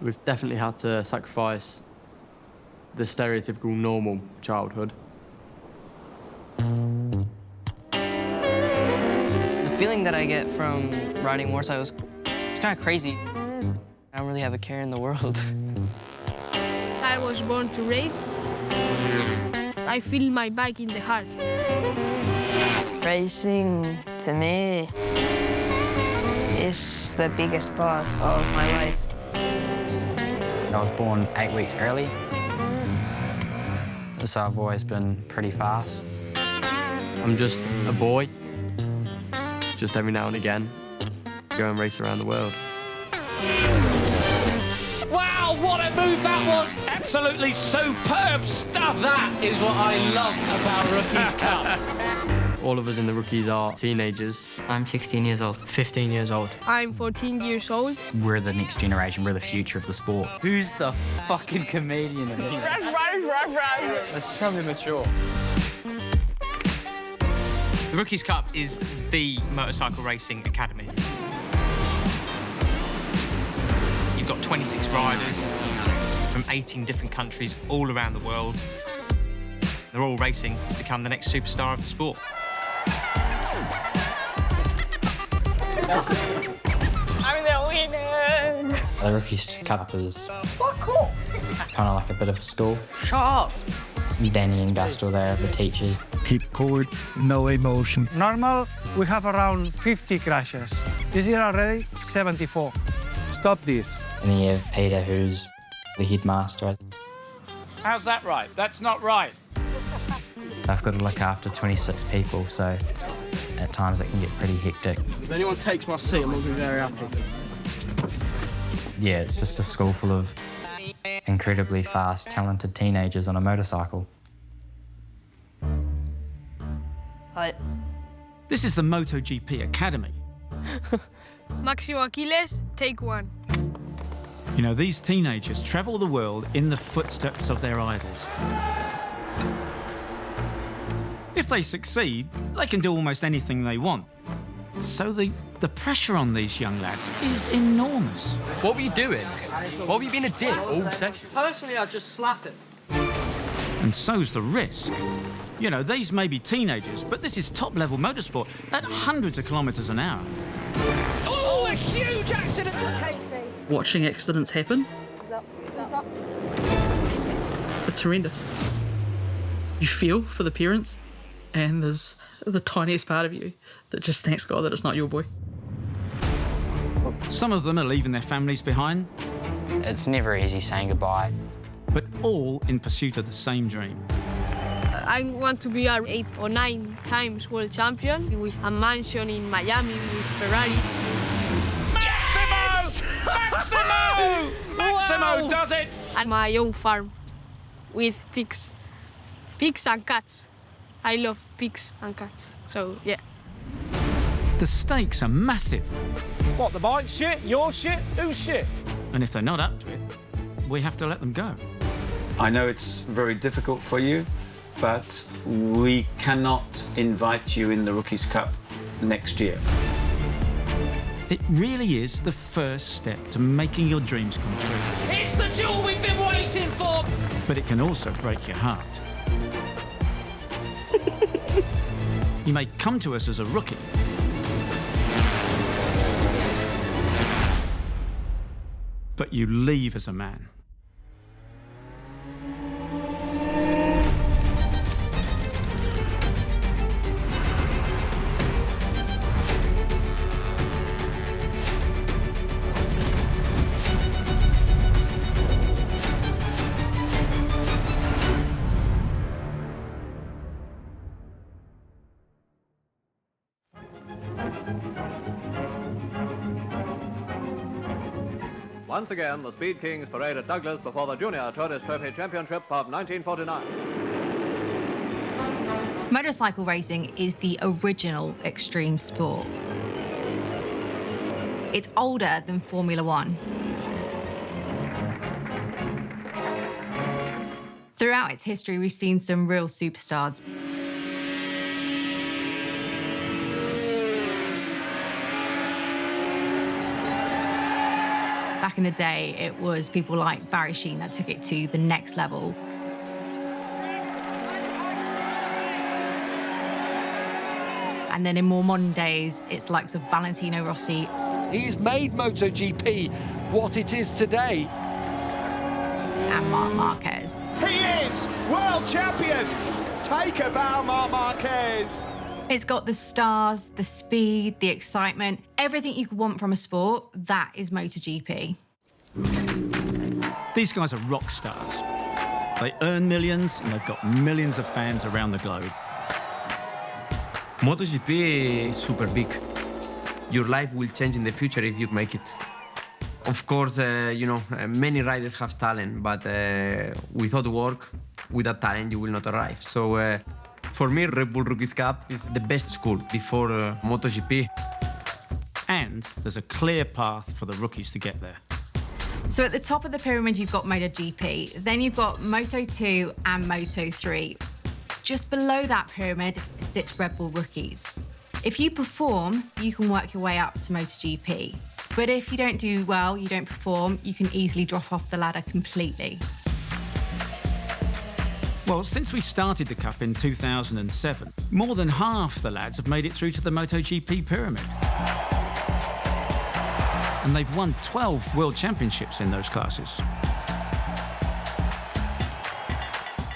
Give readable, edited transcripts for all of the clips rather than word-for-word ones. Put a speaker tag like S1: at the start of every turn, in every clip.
S1: We've definitely had to sacrifice the stereotypical normal childhood.
S2: The feeling that I get from riding motorcycles, it's kind of crazy. I don't really have a care in the world.
S3: I was born to race. I feel my bike in the heart.
S4: Racing, to me, is the biggest part of my life.
S5: I was born 8 weeks early, so I've always been pretty fast.
S1: I'm just a boy, just every now and again, go and race around the world.
S6: Wow, what a move that was! Absolutely superb stuff! That is what I love about Rookies Cup.
S1: All of us in the rookies are teenagers.
S2: I'm 16 years old.
S7: 15 years old.
S3: I'm 14 years old.
S5: We're the next generation, we're the future of the sport.
S7: Who's the fucking comedian in here?
S2: That's so immature.
S8: The Rookies Cup is the motorcycle racing academy. You've got 26 riders from 18 different countries all around the world. They're all racing to become the next superstar of the sport.
S4: I'm the winner!
S5: The Rookies Cup is kind of like a bit of a school.
S2: Shut up!
S5: Danny and Gus are there, the teachers.
S9: Keep cool, no emotion.
S10: Normal, we have around 50 crashes. This year already, 74. Stop this.
S5: And then you have Peter, who's the headmaster.
S6: How's that right? That's not right.
S5: I've got to look after 26 people, so at times it can get pretty hectic.
S7: If anyone takes my seat, I'm going to be very happy.
S5: Yeah, it's just a school full of incredibly fast, talented teenagers on a motorcycle.
S4: Hi.
S6: This is the Motogp Academy.
S3: Máximo Aquiles, take one.
S6: You know, these teenagers travel the world in the footsteps of their idols. If they succeed, they can do almost anything they want. So the pressure on these young lads is enormous.
S1: What were you doing? What have you been a dick all session?
S2: Personally, I'd just slap him.
S6: And so's the risk. You know, these may be teenagers, but this is top-level motorsport at hundreds of kilometres an hour. Oh, a huge accident!
S4: Casey.
S7: Watching accidents happen, it's horrendous. You feel for the parents, and there's the tiniest part of you that just thanks God that it's not your boy.
S6: Some of them are leaving their families behind,
S5: It's never easy saying goodbye.
S6: but all in pursuit of the same dream.
S3: I want to be an 8 or 9 times world champion with a mansion in Miami with Ferrari.
S6: Maximo! Maximo does it!
S3: And my own farm with pigs. Pigs and cats. I love pigs and cats. So, yeah.
S6: The stakes are massive.
S10: What, the bike shit? Your shit? Whose shit?
S6: And if they're not up to it, we have to let them go.
S11: I know it's very difficult for you, but we cannot invite you in the Rookies Cup next year.
S6: It really is the first step to making your dreams come true.
S8: It's the jewel we've been waiting for!
S6: But it can also break your heart. You may come to us as a rookie, but you leave as a man.
S12: Once again, the Speed Kings parade at Douglas before the Junior Tourist Trophy Championship of 1949.
S13: Motorcycle racing is the original extreme sport. It's older than Formula One. Throughout its history, we've seen some real superstars. Back in the day, it was people like Barry Sheen that took it to the next level. And then in more modern days, it's likes of Valentino Rossi.
S14: He's made MotoGP what it is today.
S13: And Marc Marquez.
S15: He is world champion! Take a bow, Marc Marquez!
S13: It's got the stars, the speed, the excitement, everything you could want from a sport. That is MotoGP.
S6: These guys are rock stars. They earn millions and they've got millions of fans around the globe.
S16: MotoGP is super big. Your life will change in the future if you make it. Of course, you know, many riders have talent, but without work, without talent, you will not arrive. So for me, Red Bull Rookies Cup is the best school before MotoGP.
S6: And there's a clear path for the rookies to get there.
S13: So at the top of the pyramid, you've got MotoGP. Then you've got Moto2 and Moto3. Just below that pyramid sits Red Bull Rookies. If you perform, you can work your way up to MotoGP. But if you don't do well, you don't perform, you can easily drop off the ladder completely.
S6: Well, since we started the Cup in 2007, more than half the lads have made it through to the MotoGP pyramid. And they've won 12 World Championships in those classes.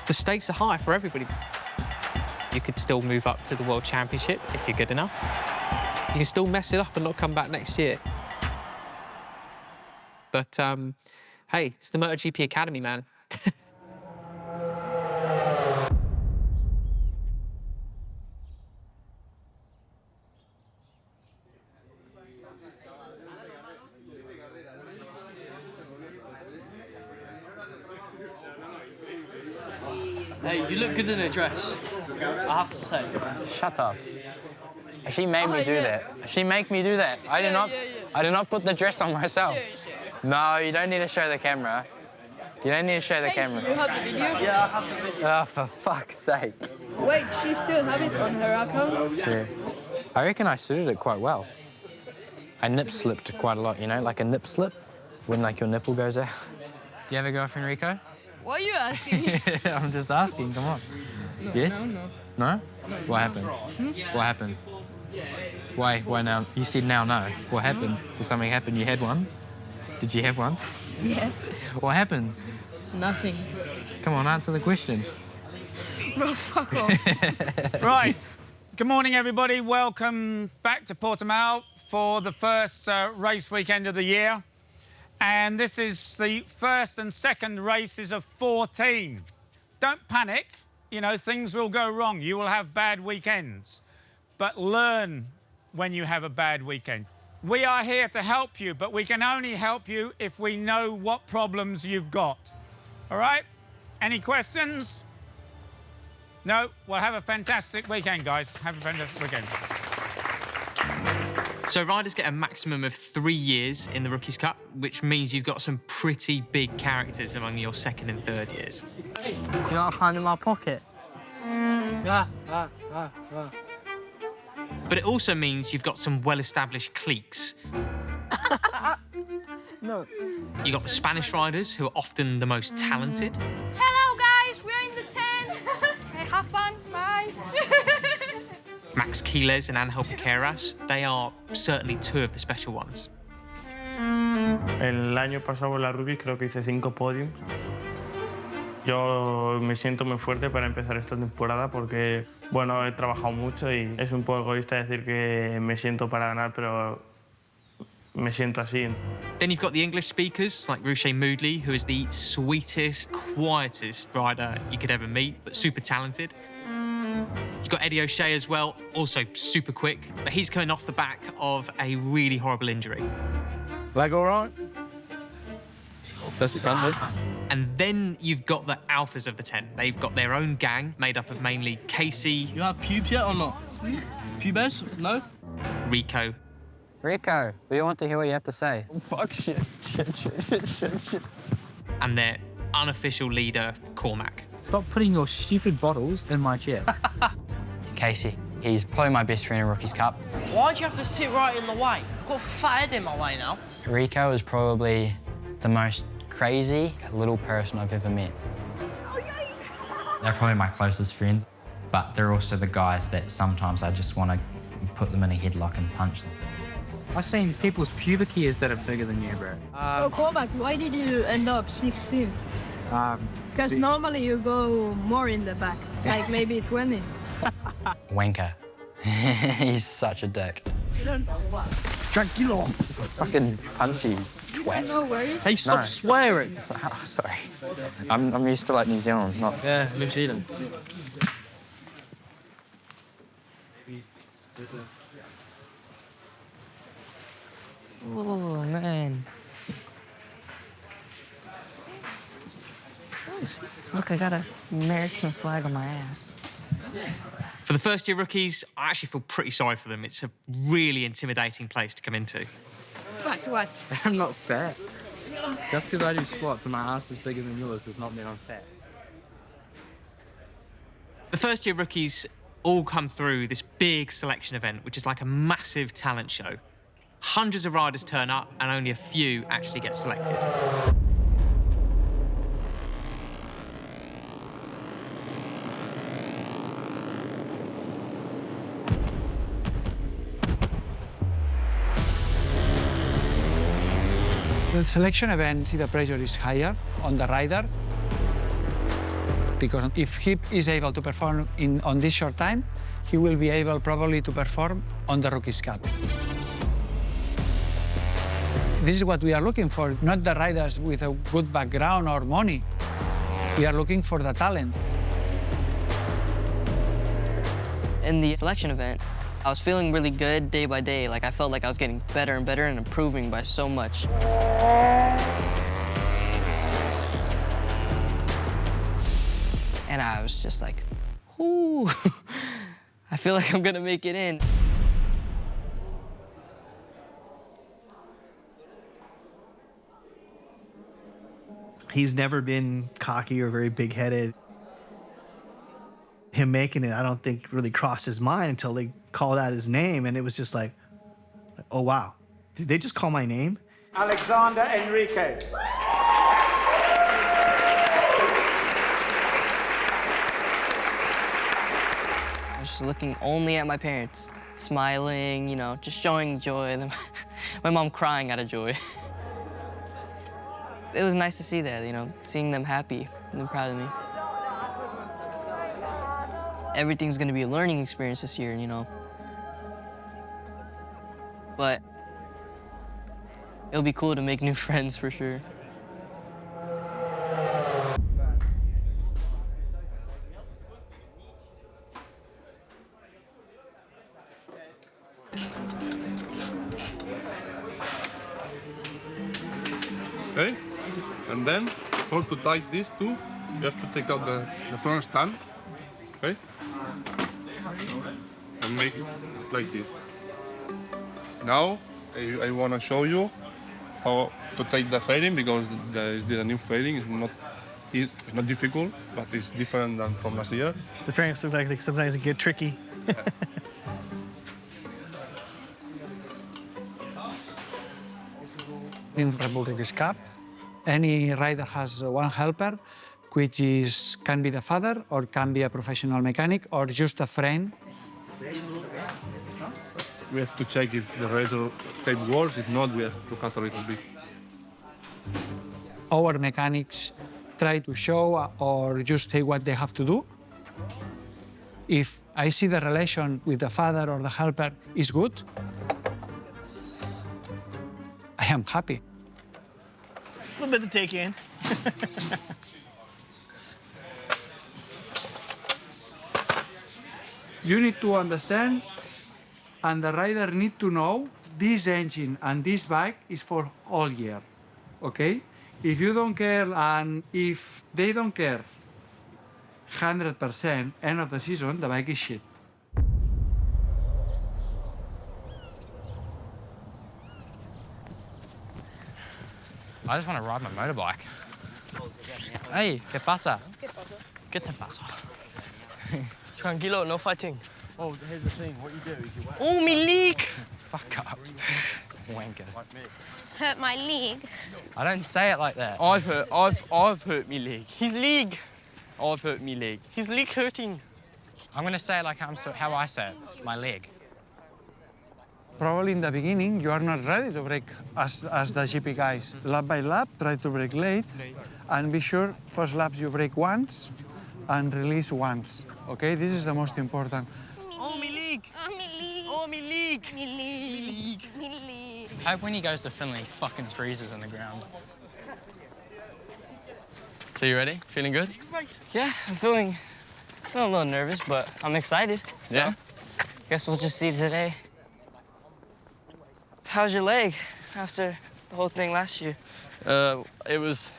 S8: The stakes are high for everybody. You could still move up to the World Championship if you're good enough. You can still mess it up and not come back next year. But, hey, it's the MotoGP Academy, man.
S17: Hey, you look good in a dress, I have to say.
S5: Shut up. She made me do that. She made me do that. I did not put the dress on myself.
S3: Sure.
S5: No, you don't need to show the camera. You don't need to show the camera.
S3: You have the video?
S17: Yeah, I have the video.
S5: Oh, for fuck's sake.
S3: Wait, she still have it on her account?
S5: Yeah. I reckon I suited it quite well. I nip slipped quite a lot, you know, like a nip slip, when like your nipple goes out. Do you have a girlfriend, Rico?
S3: Why are you asking me?
S5: I'm just asking, come on.
S3: No,
S5: Yes?
S3: No?
S5: No? What happened? What happened? Why now? You said now no. What happened? Did something happen? You had one? Did you have one?
S3: Yes.
S5: What happened?
S3: Nothing.
S5: Come on, answer the question.
S3: Bro, fuck off.
S10: Right. Good morning, everybody. Welcome back to Portim&atilde for the first race weekend of the year. And this is the first and second races of 14. Don't panic. You know, things will go wrong. You will have bad weekends. But learn when you have a bad weekend. We are here to help you, but we can only help you if we know what problems you've got. All right? Any questions? No? Well, have a fantastic weekend, guys. Have a fantastic weekend.
S8: So riders get a maximum of 3 years in the Rookies Cup, which means you've got some pretty big characters among your second and third years.
S17: Do you know what I found in my pocket?
S8: But it also means you've got some well-established cliques.
S17: No.
S8: You've got the Spanish riders, who are often the most talented.
S3: Hello, guys. We're in the tent. Okay, have fun. Bye.
S8: Max Quiles and Angel Piqueras, they are certainly two of the special ones.
S18: El año pasado en la Rookies creo que hice 5 podiums. Yo me siento muy fuerte para empezar esta temporada porque, bueno, he trabajado mucho y es un poco egoísta decir que me siento para ganar, pero me siento así.
S8: Then you've got the English speakers, like Ruche Moodley, who is the sweetest, quietest rider you could ever meet, but super talented. You've got Eddie O'Shea as well, also super quick, but he's coming off the back of a really horrible injury.
S10: Leg all right?
S1: That's fun,
S8: And then you've got the alphas of the tent. They've got their own gang, made up of mainly Casey.
S17: You have pubes yet or not? Pubes? No?
S8: Rico.
S5: Rico, we want to hear what you have to say.
S17: Fuck shit.
S8: And their unofficial leader, Cormac.
S5: Stop putting your stupid bottles in my chair. Casey,
S19: He's probably my best friend in Rookies Cup.
S2: Why'd you have to sit right in the way? I've got a fat head in my way now.
S19: Rico is probably the most crazy little person I've ever met. They're probably my closest friends, but they're also the guys that sometimes I just want to put them in a headlock and punch them.
S5: I've seen people's pubic hairs that are bigger than you, bro.
S3: So Cormac, why did you end up 16th? Because normally you go more in the back, like maybe 20.
S19: Wanker. He's such a dick.
S5: Tranquilo. Fucking punchy twat.
S3: No worries.
S5: Hey, stop swearing.
S19: Oh, sorry. I'm used to like New Zealand, not...
S5: Yeah, New Zealand.
S2: Oh, man. Look, I got an American flag on my ass.
S8: For the first-year rookies, I actually feel pretty sorry for them. It's a really intimidating place to come into.
S3: But what?
S5: I'm not fat. Just because I do squats and my ass is bigger than yours does not mean I'm fat.
S8: The first-year rookies all come through this big selection event, which is like a massive talent show. Hundreds of riders turn up and only a few actually get selected.
S20: The selection event, the pressure is higher on the rider because if he is able to perform on this short time, he will be able probably to perform on the Rookies Cup. This is what we are looking for, not the riders with a good background or money. We are looking for the talent.
S2: In the selection event, I was feeling really good day by day. Like, I felt like I was getting better and better and improving by so much. And I was just like, whoo, I feel like I'm gonna make it in.
S21: He's never been cocky or very big-headed. Him making it, I don't think really crossed his mind until they called out his name, and it was just like, oh wow, did they just call my name?
S10: Alexander Enriquez.
S2: I was just looking only at my parents, smiling, you know, just showing joy. My mom crying out of joy. It was nice to see that, you know, seeing them happy and proud of me. Everything's gonna be a learning experience this year, you know. But it'll be cool to make new friends for sure.
S22: Okay, and then for to tie these two, you have to take out the front stand, okay, and make it like this. Now I want to show you how to take the fairing because the new fairing is not difficult, but it's different than from last year.
S21: The fairings look like they sometimes get tricky.
S20: In Red Bull Rookies Cup, any rider has one helper, which can be the father or can be a professional mechanic or just a friend.
S22: We have to check if the razor tape works. If not, we have to cut a little bit.
S20: Our mechanics try to show or just say what they have to do. If I see the relation with the father or the helper is good, I am happy.
S21: A little bit to take in.
S20: You need to understand, and the rider need to know, this engine and this bike is for all year, okay? If you don't care, and if they don't care 100%, end of the season, the bike is shit.
S19: I just want to ride my motorbike. Hey, ¿qué pasa?
S2: ¿Qué pasa?
S19: ¿Qué te pasa?
S17: Tranquilo, no fighting. Oh, here's the thing. What you do is you whack.
S2: Oh, me leg!
S5: Fuck up. Wanker.
S4: Hurt my leg.
S5: I don't say it like that.
S1: I've hurt me leg.
S2: His leg.
S1: I've hurt me leg.
S2: His leg hurting.
S5: I'm gonna say it like how I say it. My leg.
S20: Probably in the beginning, you are not ready to brake as the GP guys. Lap by lap, try to brake late, and be sure first laps you brake once and release once. Okay, this is the most important.
S2: Oh, me leg.
S4: Oh, me leg.
S2: Oh, me leg.
S4: Me leg. Me leg.
S19: I hope when he goes to Finland, he fucking freezes in the ground.
S1: So you ready? Feeling good?
S2: Yeah, I'm feeling a little nervous, but I'm excited. So,
S1: Yeah?
S2: guess we'll just see today. How's your leg after the whole thing last year?
S1: It was,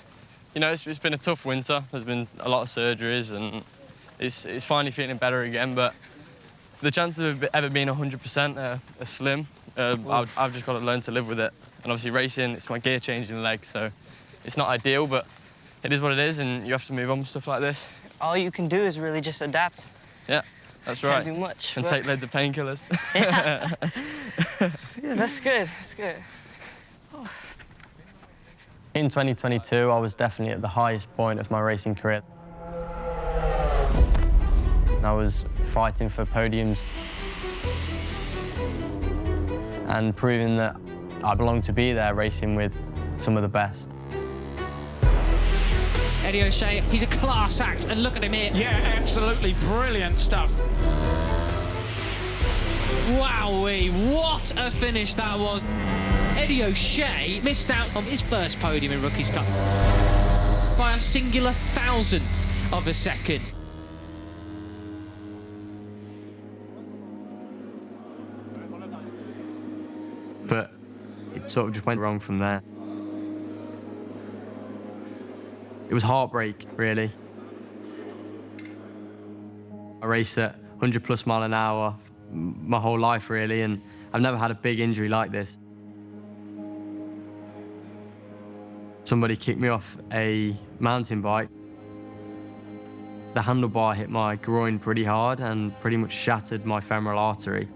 S1: you know, it's been a tough winter. There's been a lot of surgeries, and it's finally feeling better again. But the chances of it ever being 100% are slim. I've just got to learn to live with it. And obviously, racing, it's my gear changing leg, so it's not ideal, but it is what it is, and you have to move on with stuff like this.
S2: All you can do is really just adapt.
S1: Yeah, that's right.
S2: Can't do much.
S1: And
S2: but...
S1: take loads of painkillers.
S2: Yeah. Yeah, that's good. That's good. Oh.
S1: In 2022, I was definitely at the highest point of my racing career. I was fighting for podiums and proving that I belonged to be there racing with some of the best.
S9: Eddie O'Shea, he's a class act, and look at him here.
S10: Yeah, absolutely brilliant stuff.
S9: Wowee, what a finish that was. Eddie O'Shea missed out on his first podium in Rookies Cup by a singular thousandth of a second.
S1: But it sort of just went wrong from there. It was heartbreak, really. I race at 100+ miles an hour my whole life, really, and I've never had a big injury like this. Somebody kicked me off a mountain bike. The handlebar hit my groin pretty hard and pretty much shattered my femoral artery,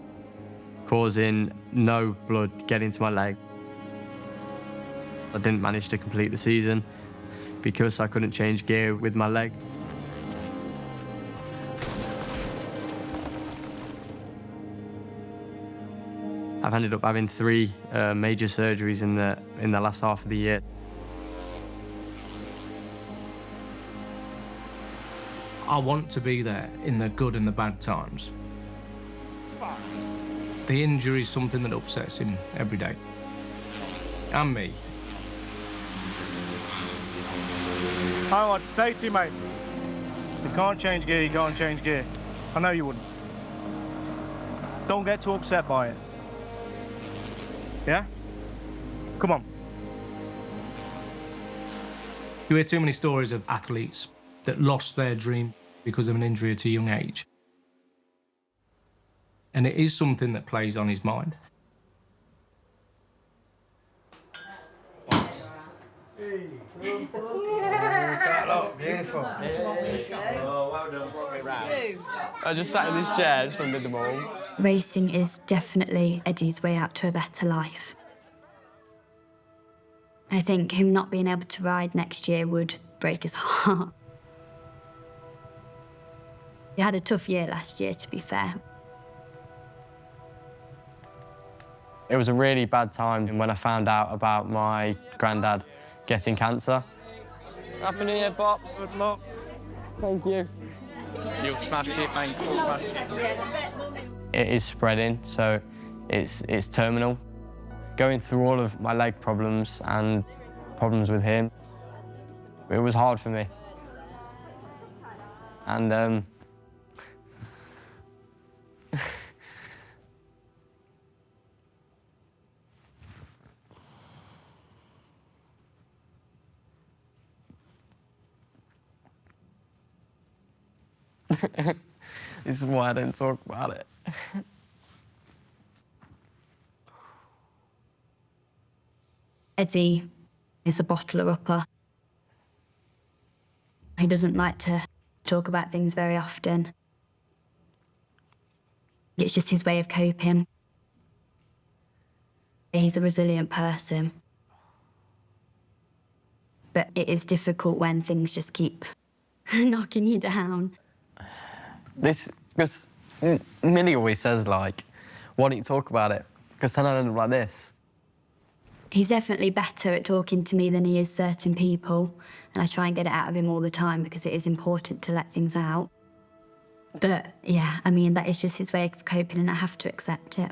S1: causing no blood getting to my leg. I didn't manage to complete the season because I couldn't change gear with my leg. I've ended up having 3 major surgeries in the last half of the year.
S23: I want to be there in the good and the bad times. The injury is something that upsets him every day. And me.
S24: I want to say to you, mate, if you can't change gear, you can't change gear. I know you wouldn't. Don't get too upset by it. Yeah? Come on.
S23: You hear too many stories of athletes that lost their dream because of an injury at a young age. And it is something that plays on his mind.
S21: Beautiful.
S1: Oh, well done. I just sat in this chair, just undid them all.
S25: Racing is definitely Eddie's way out to a better life. I think him not being able to ride next year would break his heart. He had a tough year last year, to be fair.
S1: It was a really bad time when I found out about my granddad getting cancer. Happy New Year, Pops. Good luck. Thank you.
S24: You'll smash it, mate. Smash it.
S1: It is spreading, so it's terminal. Going through all of my leg problems and problems with him, it was hard for me. And this is why I don't talk about it.
S25: Eddie is a bottler-upper. He doesn't like to talk about things very often. It's just his way of coping. He's a resilient person. But it is difficult when things just keep knocking you down.
S7: Because Millie always says, like, why don't you talk about it? Because then I end up like this.
S25: He's definitely better at talking to me than he is certain people, and I try and get it out of him all the time because it is important to let things out. But, yeah, I mean, that is just his way of coping, and I have to accept it.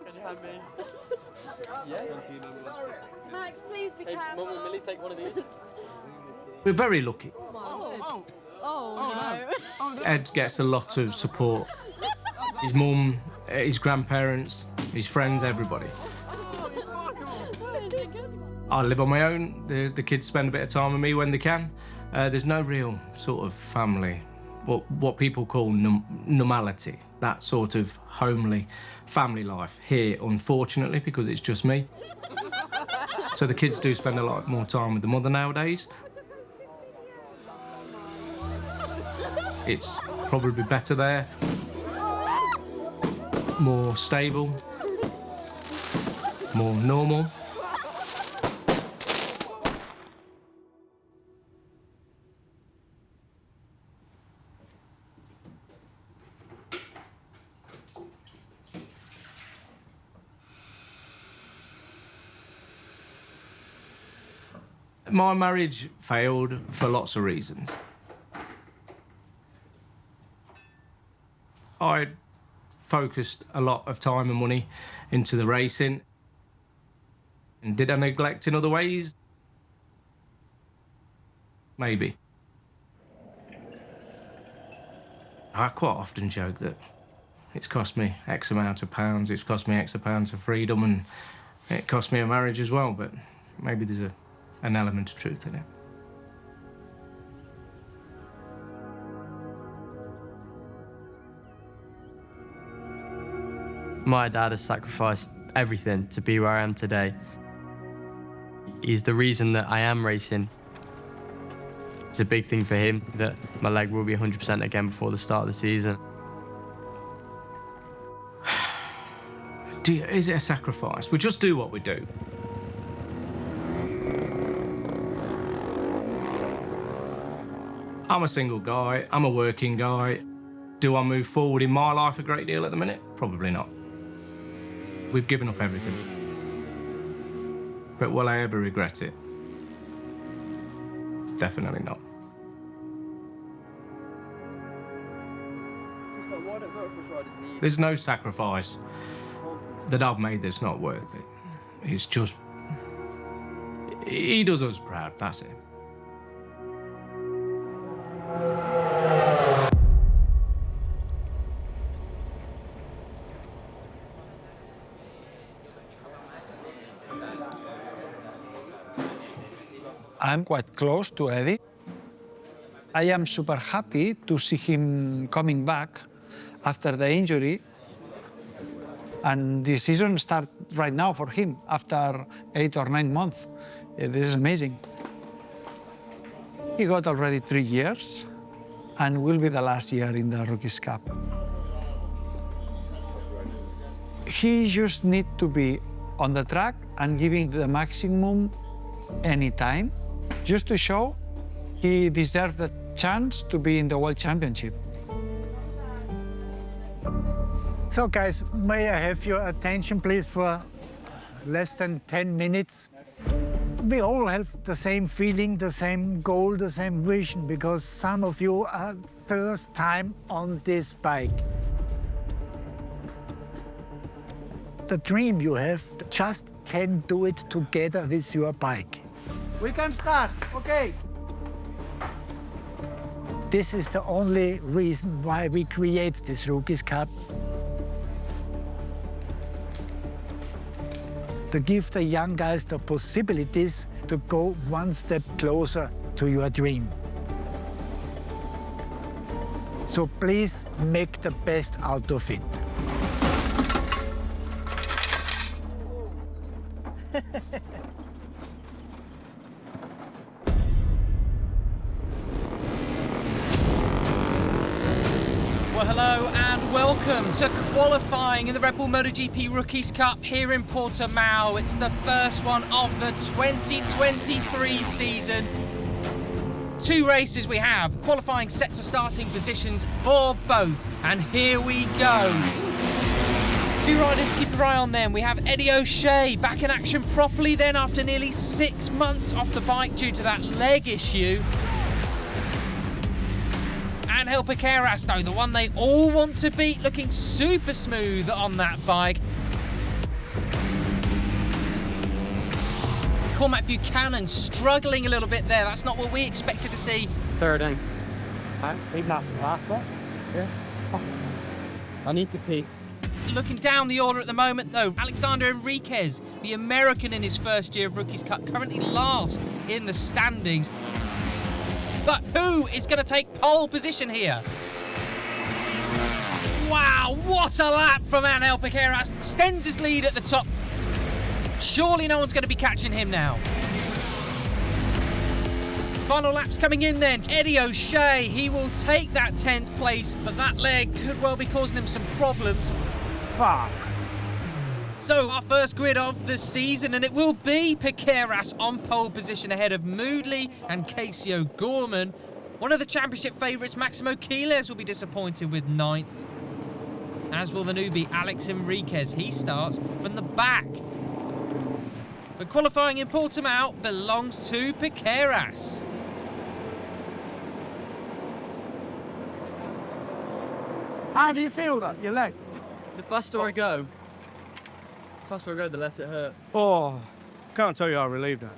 S17: Can you have me? Yeah.
S11: Max, please be careful.
S17: Mum and Millie, take one of these.
S23: We're very lucky.
S11: Oh, no.
S23: Ed gets a lot of support. His mum, his grandparents, his friends, everybody. I live on my own. The kids spend a bit of time with me when they can. There's no real sort of family, what people call normality, that sort of homely family life here, unfortunately, because it's just me. So the kids do spend a lot more time with the mother nowadays. It's probably better there, more stable, more normal. My marriage failed for lots of reasons. I focused a lot of time and money into the racing. And did I neglect in other ways? Maybe. I quite often joke that it's cost me X amount of pounds, it's cost me X amount of freedom, and it cost me a marriage as well, but maybe there's an element of truth in it.
S1: My dad has sacrificed everything to be where I am today. He's the reason that I am racing. It's a big thing for him that my leg will be 100% again before the start of the season.
S23: Is it a sacrifice? We just do what we do. I'm a single guy, I'm a working guy. Do I move forward in my life a great deal at the minute? Probably not. We've given up everything. But will I ever regret it? Definitely not. There's no sacrifice that I've made that's not worth it. It's just... he does us proud, that's it.
S20: I'm quite close to Eddie. I am super happy to see him coming back after the injury. And the season starts right now for him after 8 or 9 months. This is amazing. He got already 3 years and will be the last year in the Rookies Cup. He just needs to be on the track and giving the maximum anytime, just to show he deserves the chance to be in the World Championship.
S12: So guys, may I have your attention please for less than 10 minutes? We all have the same feeling, the same goal, the same vision, because some of you are first time on this bike. The dream you have, just can do it together with your bike.
S20: We can start, okay.
S12: This is the only reason why we create this Rookies Cup. To give the young guys the possibilities to go one step closer to your dream. So please make the best out of it.
S9: Well, hello and to qualifying in the Red Bull Motogp Rookies Cup here in Portimão. It's the first one of the 2023 season. 2 races we have. Qualifying sets of starting positions for both. And here we go. Few riders to keep your eye on then. We have Eddie O'Shea back in action properly then after nearly 6 months off the bike due to that leg issue. And Helper Keras, though, the one they all want to beat, looking super smooth on that bike. Cormac Buchanan struggling a little bit there. That's not what we expected to see.
S17: 13. Even after the last one. Yeah. I need to pee.
S9: Looking down the order at the moment, though, Alexander Enriquez, the American in his first year of Rookies Cup, currently last in the standings. But who is going to take pole position here? Wow, what a lap from Angel Piqueras. Extends his lead at the top. Surely no one's going to be catching him now. Final laps coming in then. Eddie O'Shea, he will take that 10th place, but that leg could well be causing him some problems.
S10: Fuck.
S9: So our first grid of the season, and it will be Piqueras on pole position ahead of Moodley and Casey O'Gorman. One of the championship favourites, Maximo Quiles, will be disappointed with 9th, as will the newbie Alex Enriquez. He starts from the back. But qualifying in Portimão belongs to Piqueras.
S17: How do you feel that, your leg? The faster I go, the less it hurt.
S24: Oh, can't tell you how relieved I am.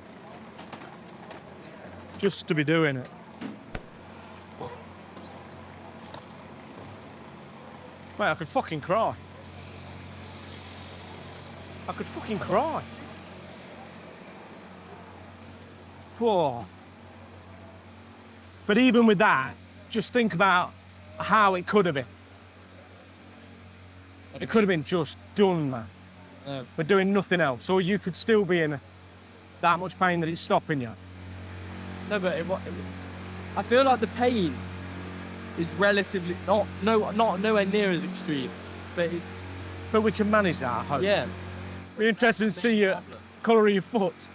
S24: Just to be doing it. Mate, I could fucking cry. I could fucking cry. Whoa. But even with that, just think about how it could have been. It could have been just done, man. We're doing nothing else, or you could still be in that much pain that it's stopping you.
S17: No, but I feel like the pain is relatively not nowhere near as extreme,
S24: but we can manage that, I hope.
S17: Yeah.
S24: Be interested to see your colour of your foot.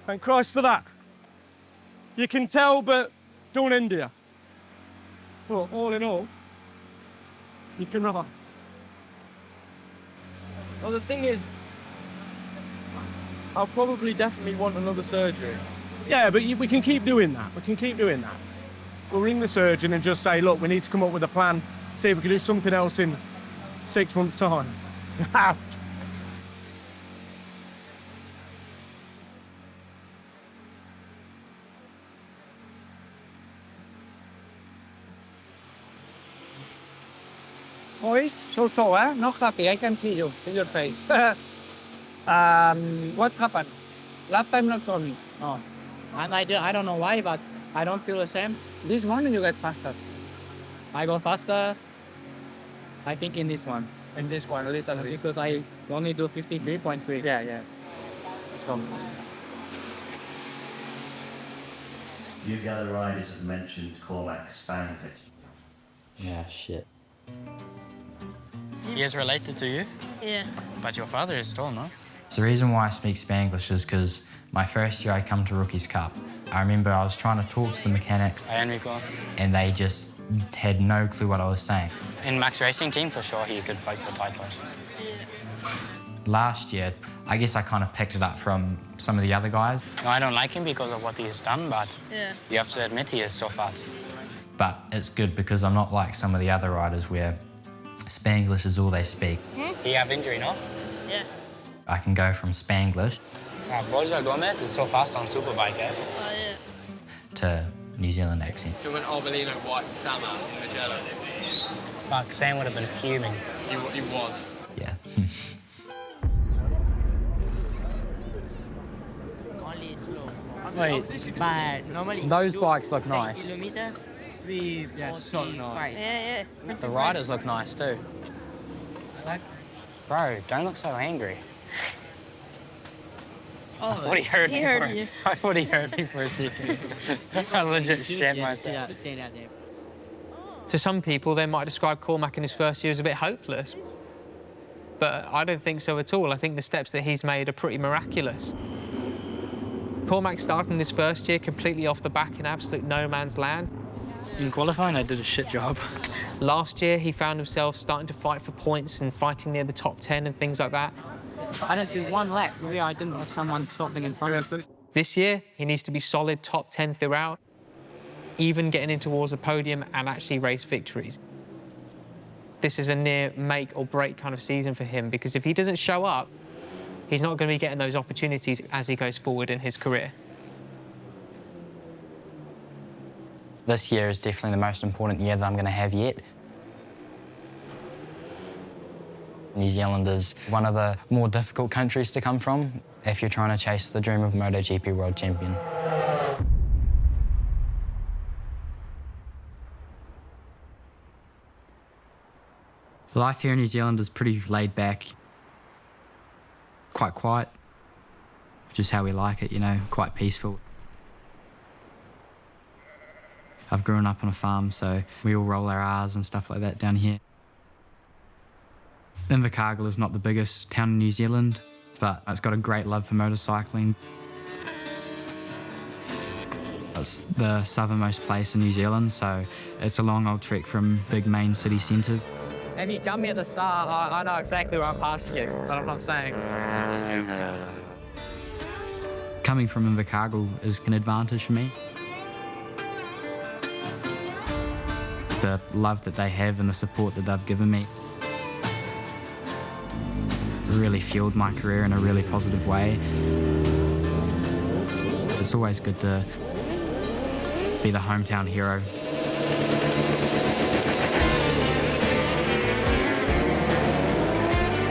S24: Thank Christ for that. You can tell, but don't end you. Well, all in all, you can run.
S17: Well, the thing is, I'll probably definitely want another surgery.
S24: Yeah, but we can keep doing that. We can keep doing that. We'll ring the surgeon and just say, look, we need to come up with a plan, see if we can do something else in 6 months' time.
S10: Boys, so not happy. I can see you in your face. What happened? Lap time not coming.
S17: Oh, and I don't know why, but I don't feel the same.
S10: This morning you get faster.
S17: I go faster, I think, in this one.
S10: In this one, a little bit.
S17: Because I only do 53.3.
S10: Yeah. So.
S6: You the other riders have mentioned Cormac's Spanglish.
S19: Yeah, shit. He is related to you?
S4: Yeah.
S19: But your father is tall, no? So the reason why I speak Spanglish is because my first year I come to Rookies Cup. I remember I was trying to talk to the mechanics. And they just had no clue what I was saying.
S13: In Max Racing Team, for sure, he could fight for title.
S4: Yeah.
S19: Last year, I guess I kind of picked it up from some of the other guys.
S13: No, I don't like him because of what he's done, but
S4: yeah.
S13: You have to admit he is so fast.
S19: But it's good because I'm not like some of the other riders where Spanglish is all they speak.
S13: He have injury, no?
S4: Yeah.
S19: I can go from Spanglish
S13: Borja Gomez is so fast on Superbike, eh?
S4: Oh, yeah.
S19: to New Zealand accent.
S14: Do you want Arbolino white summer in Magellan?
S13: Fuck, Sam would have been fuming.
S14: He was.
S19: Yeah.
S15: Wait, but those bikes look nice.
S17: Yeah, so nice.
S4: Yeah.
S13: The riders look nice too. Bro, don't look so angry.
S4: Oh,
S13: I thought he heard
S4: he
S13: me.
S4: heard you.
S13: I thought he heard me for a second. I legit shat myself.
S15: Stand out there.
S3: To some people, they might describe Cormac in his first year as a bit hopeless. But I don't think so at all. I think the steps that he's made are pretty miraculous. Cormac started in his first year completely off the back in absolute no man's land.
S13: In qualifying, I did a shit job.
S3: Last year, he found himself starting to fight for points and fighting near the top 10 and things like that.
S15: I just did one lap. Maybe I didn't have someone stopping in front of me.
S3: This year, he needs to be solid top 10 throughout, even getting in towards the podium and actually race victories. This is a near make or break kind of season for him, because if he doesn't show up, he's not going to be getting those opportunities as he goes forward in his career.
S19: This year is definitely the most important year that I'm going to have yet. New Zealand is one of the more difficult countries to come from if you're trying to chase the dream of Motogp World Champion.
S8: Life here in New Zealand is pretty laid back, quite quiet, which is how we like it, you know, quite peaceful. I've grown up on a farm, so we all roll our R's and stuff like that down here. Invercargill is not the biggest town in New Zealand, but it's got a great love for motorcycling. It's the southernmost place in New Zealand, so it's a long old trek from big main city centres.
S15: If you tell me at the start, I know exactly where I'm past you, but I'm not saying.
S8: Coming from Invercargill is an advantage for me. The love that they have and the support that they've given me really fueled my career in a really positive way. It's always good to be the hometown hero.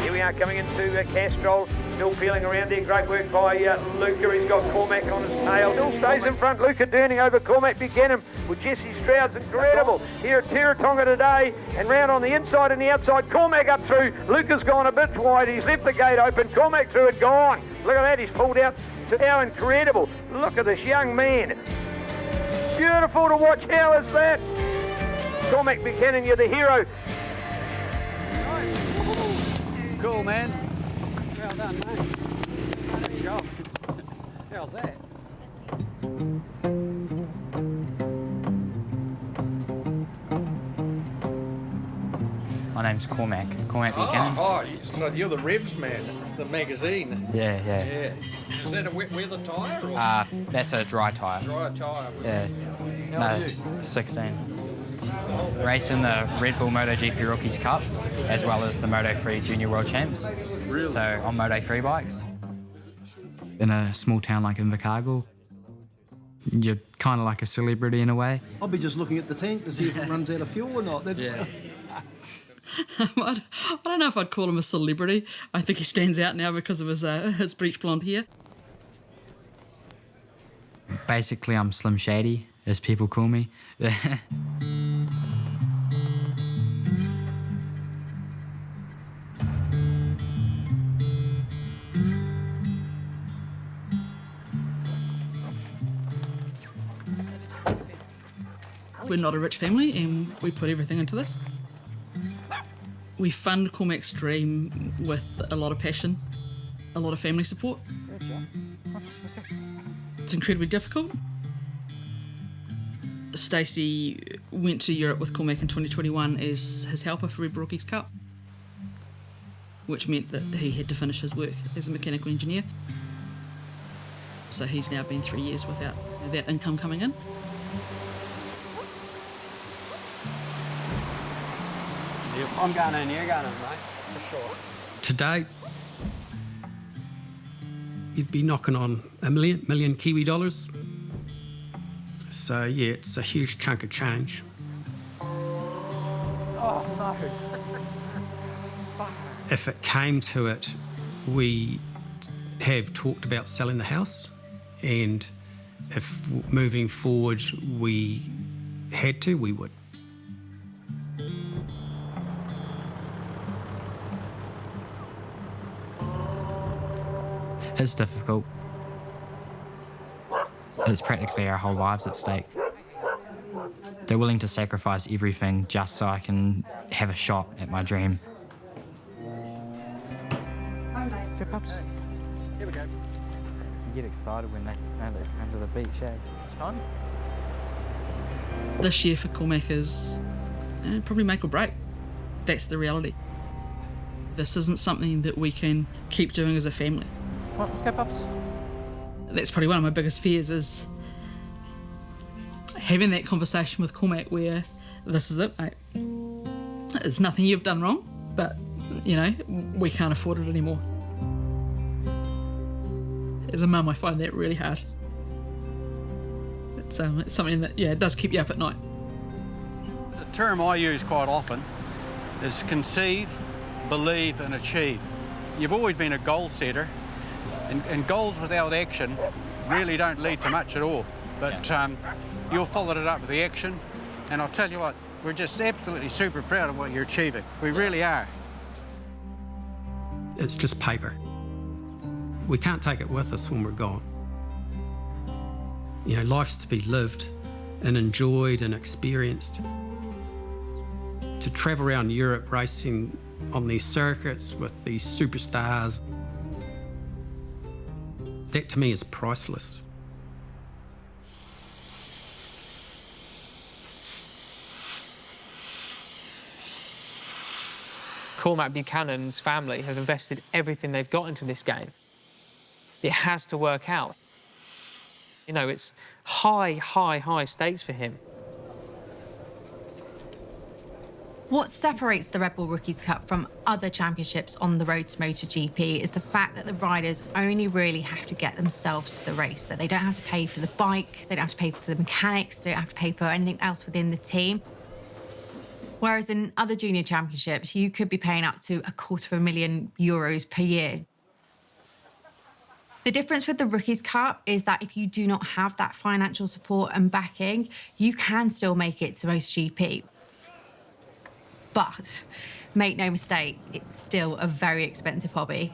S16: Here we are coming into Castrol, still feeling around there. Great work by Luca. He's got Cormac on his tail. Still stays in front. Luca turning over Cormac Buchanan with Jesse Stroud's incredible here at Tiratonga today. And round on the inside and the outside, Cormac up through. Luca's gone a bit wide. He's left the gate open. Cormac through it, gone. Look at that. He's pulled out. How incredible. Look at this young man. Beautiful to watch. How is that? Cormac Buchanan, you're the hero.
S18: Cool, man. Well done, mate. There you go. How's that?
S19: My name's Cormac Buchanan.
S18: Oh, so you're the Revs man, the magazine.
S19: Yeah.
S18: Is that a wet weather tyre? Or?
S19: That's a dry tyre.
S18: Dry tyre.
S19: Yeah.
S18: How old are you?
S19: 16. Race in the Red Bull Motogp Rookies Cup, as well as the Moto3 Junior World Champs.
S18: Really?
S19: So on Moto3 bikes.
S8: In a small town like Invercargill, you're kind of like a celebrity in a way.
S22: I'll be just looking at the tank to see if it runs out of fuel or not. That's
S26: I don't know if I'd call him a celebrity. I think he stands out now because of his bleach blonde hair.
S8: Basically, I'm Slim Shady, as people call me.
S26: We're not a rich family and we put everything into this. We fund Cormac's dream with a lot of passion, a lot of family support. It's incredibly difficult. Stacey went to Europe with Cormac in 2021 as his helper for Red Bull Rookies Cup, which meant that he had to finish his work as a mechanical engineer. So he's now been 3 years without that income coming in.
S18: If I'm going in, you're going in, mate. For sure.
S27: To date, you'd be knocking on a million Kiwi dollars. So yeah, it's a huge chunk of change.
S18: Oh, no.
S27: If it came to it, we have talked about selling the house, and if moving forward we had to, we would.
S8: It's difficult. It's practically our whole lives at stake. They're willing to sacrifice everything just so I can have a shot at my dream.
S15: Good pups.
S18: Here we go.
S15: You get excited when they come to the beach, eh? Fun.
S26: This year for Cormac is probably make or break. That's the reality. This isn't something that we can keep doing as a family.
S15: Well, let's go, pups.
S26: That's probably one of my biggest fears, is having that conversation with Cormac where this is it, mate. It's nothing you've done wrong, but, you know, we can't afford it anymore. As a mum, I find that really hard. It's something that, yeah, it does keep you up at night.
S18: The term I use quite often is conceive, believe and achieve. You've always been a goal setter, and goals without action really don't lead to much at all. But you've followed it up with the action, and I'll tell you what, we're just absolutely super proud of what you're achieving. We really are.
S27: It's just paper. We can't take it with us when we're gone. You know, life's to be lived and enjoyed and experienced. To travel around Europe racing on these circuits with these superstars, that to me is priceless.
S3: Cormac Buchanan's family have invested everything they've got into this game. It has to work out. You know, it's high stakes for him.
S1: What separates the Red Bull Rookies Cup from other championships on the road to MotoGP is the fact that the riders only really have to get themselves to the race. So they don't have to pay for the bike, they don't have to pay for the mechanics, they don't have to pay for anything else within the team. Whereas in other junior championships, you could be paying up to €250,000 per year. The difference with the Rookies Cup is that if you do not have that financial support and backing, you can still make it to MotoGP. But make no mistake, it's still a very expensive hobby.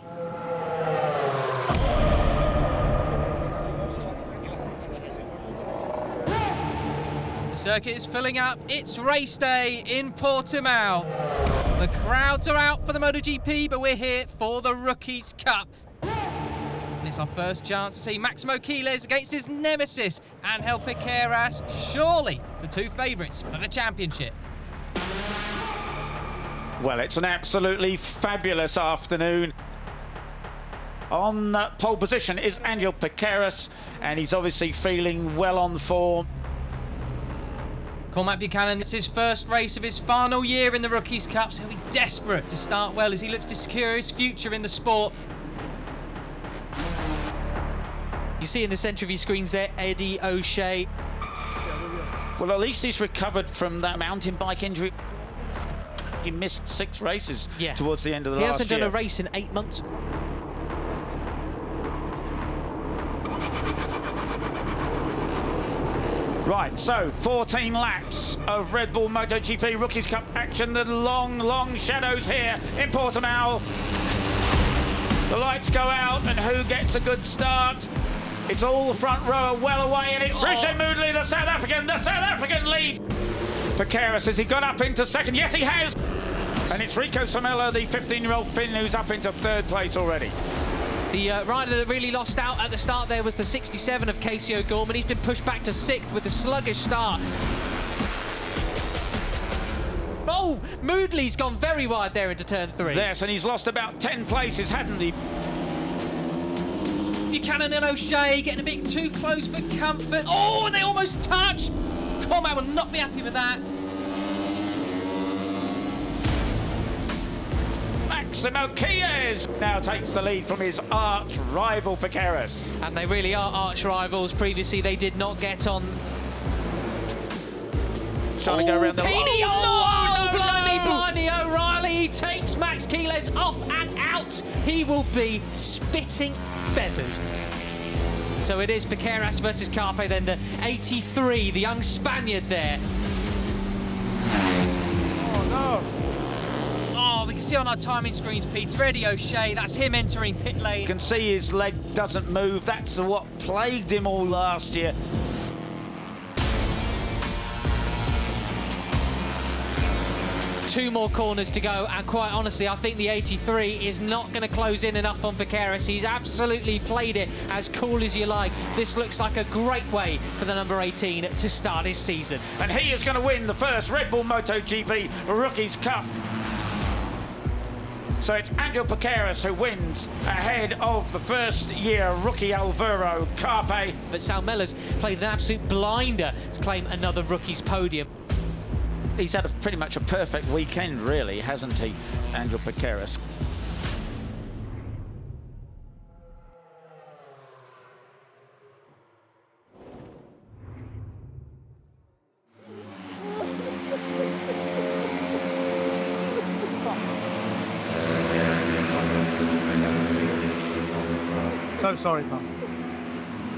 S9: The circuit is filling up. It's race day in Portimão. The crowds are out for the MotoGP, but we're here for the Rookies Cup. And it's our first chance to see Máximo Quiles against his nemesis, Ángel Piqueras, surely the two favourites for the championship.
S10: Well, it's an absolutely fabulous afternoon. On pole position is Ángel Piqueras, and he's obviously feeling well on form.
S9: Cormac Buchanan, it's his first race of his final year in the Rookies Cup, so he'll be desperate to start well as he looks to secure his future in the sport.
S3: You see in the centre of your screens there, Eddie O'Shea.
S10: Well, at least he's recovered from that mountain bike injury. He missed 6 races towards the end of the last year.
S3: He hasn't done a race in 8 months.
S10: Right, so 14 laps of Red Bull MotoGP Rookies Cup action. The long shadows here in Portimão. The lights go out, and who gets a good start? It's all the front row are well away, and it's Richard Moodley, the South African lead. Piqueras, has he gone up into second? Yes, he has. And it's Rico Samela, the 15-year-old Finn, who's up into 3rd place already.
S3: The rider that really lost out at the start there was the 67 of Casey O'Gorman. He's been pushed back to 6th with a sluggish start. Oh, Moodley's gone very wide there into turn 3.
S10: Yes, and he's lost about 10 places, hasn't he?
S9: Buchanan and O'Shea getting a bit too close for comfort. Oh, and they almost touched. Cormac will not be happy with that.
S10: Máximo Quiles now takes the lead from his arch rival Piqueras.
S3: And they really are arch rivals. Previously, they did not get on.
S10: Trying to go around the
S3: Blimey, O'Reilly. He takes Max Quiles off and out. He will be spitting feathers. So it is Piqueras versus Carpe, then the 83, the young Spaniard there.
S10: Oh, no.
S9: Oh, we can see see on our timing screens, Pete, Freddie O'Shea, that's him entering pit lane.
S2: You can see his leg doesn't move. That's what plagued him all last year.
S9: Two more corners to go, and quite honestly, I think the 83 is not going to close in enough on Vicaris. He's absolutely played it as cool as you like. This looks like a great way for the number 18 to start his season.
S2: And he is going to win the first Red Bull Motogp Rookies Cup. So it's Angel Piqueras who wins ahead of the first-year rookie Alvaro Carpe.
S9: But Sal Mellors played an absolute blinder to claim another rookie's podium.
S2: He's had pretty much a perfect weekend, really, hasn't he, Angel Piqueras?
S24: So sorry, Mum.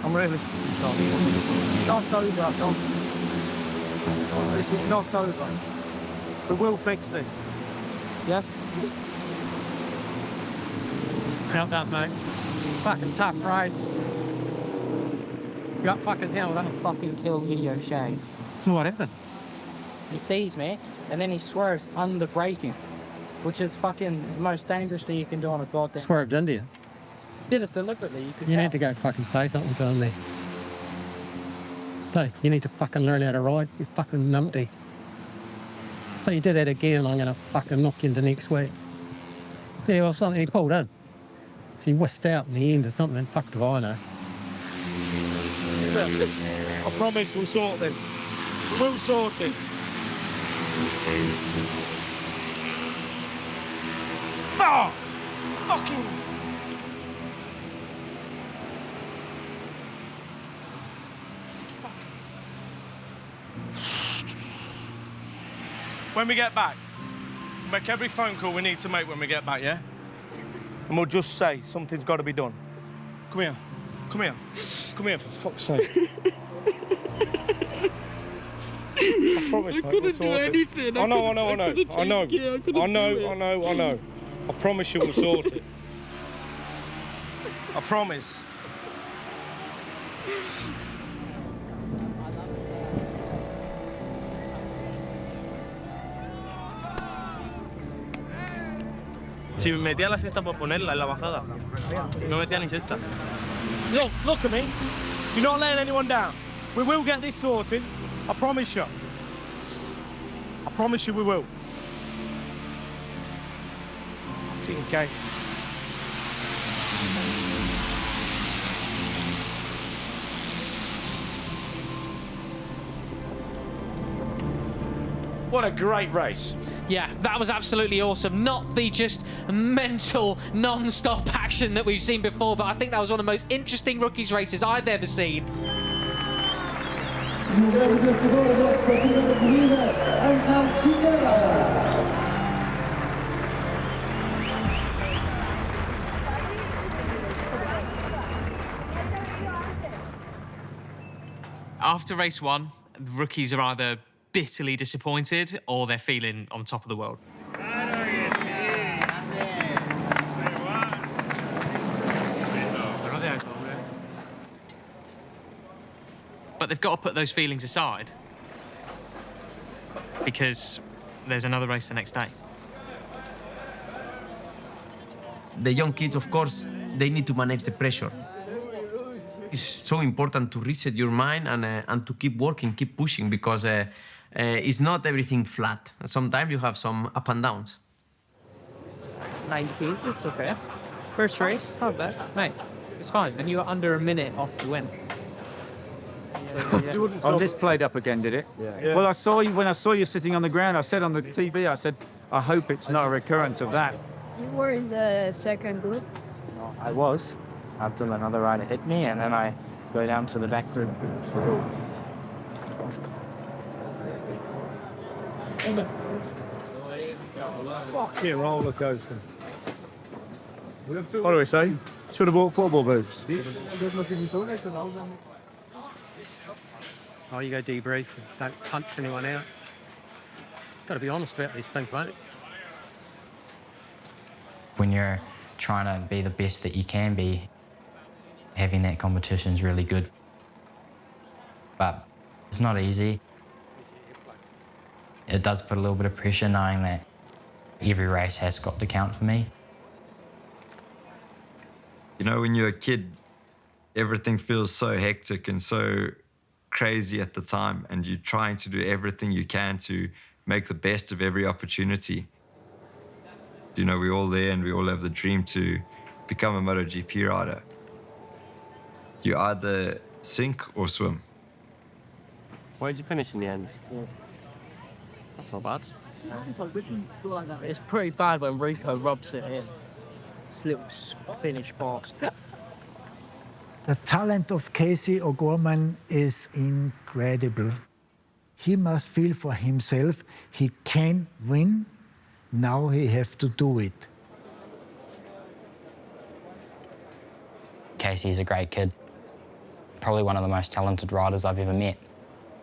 S24: I'm really sorry. It's not over, Tom. This is not over. We will fix this. Yes?
S15: Count that, mate. Fucking tough race. You got fucking hell, that'll fucking kill you, O'Shea. So what happened? He sees me, and then he swerves under braking, which is fucking the most dangerous thing you can do on a goddamn. Swerved into you? Did it deliberately. You need to go fucking say something to him there. So, you need to fucking learn how to ride, you fucking numpty. So you did that again, I'm gonna fucking knock you into next week. Yeah, well, something he pulled in. He whisked out in the end or something, fuck do I know.
S24: I promise we'll sort this. We'll sort it. Fuck! Fucking... When we get back, we'll make every phone call we need to make when we get back, yeah? And we'll just say something's got to be done. Come here. Come here. Come here, for fuck's sake. I promise, mate, we'll sort it. I know. I promise you we'll sort it. I promise.
S5: Si metía la sexta por ponerla en la bajada. No metía ni sexta.
S24: Look at me. You're not letting anyone down. We will get this sorted. I promise you. I promise you we will. Fucking gate.
S2: What a great race.
S9: Yeah, that was absolutely awesome. Not the just mental, non-stop action that we've seen before, but I think that was one of the most interesting rookies races I've ever seen. After race one, the rookies are either bitterly disappointed or they're feeling on top of the world. But they've got to put those feelings aside because there's another race the next day.
S7: The young kids, of course, they need to manage the pressure. It's so important to reset your mind and to keep working, keep pushing, because it's not everything flat. Sometimes you have some up and downs.
S15: 19th is okay. First race, not bad. Mate, it's fine. And you were under a minute off to win.
S24: Oh, this played up again, did it? Yeah. Well, I saw you when I saw you sitting on the ground. I said on the TV, I said, I hope it's not a recurrence of that.
S11: You were in the second group?
S15: No, I was. Until another rider hit me, and then I go down to the back group.
S24: Fucking roller coaster. What do we say? Should have bought football boots.
S27: Oh, you go debrief, don't punch anyone out. Got to be honest about these things, mate.
S19: When you're trying to be the best that you can be, having that competition is really good. But it's not easy. It does put a little bit of pressure knowing that every race has got to count for me.
S6: You know, when you're a kid, everything feels so hectic and so crazy at the time, and you're trying to do everything you can to make the best of every opportunity. You know, we're all there and we all have the dream to become a MotoGP rider. You either sink or swim.
S5: Where did you finish in the end? That's not bad.
S17: It's pretty bad when Rico rubs it in. This little Finnish bastard.
S12: The talent of Casey O'Gorman is incredible. He must feel for himself he can win. Now he has to do it.
S19: Casey's a great kid. Probably one of the most talented riders I've ever met.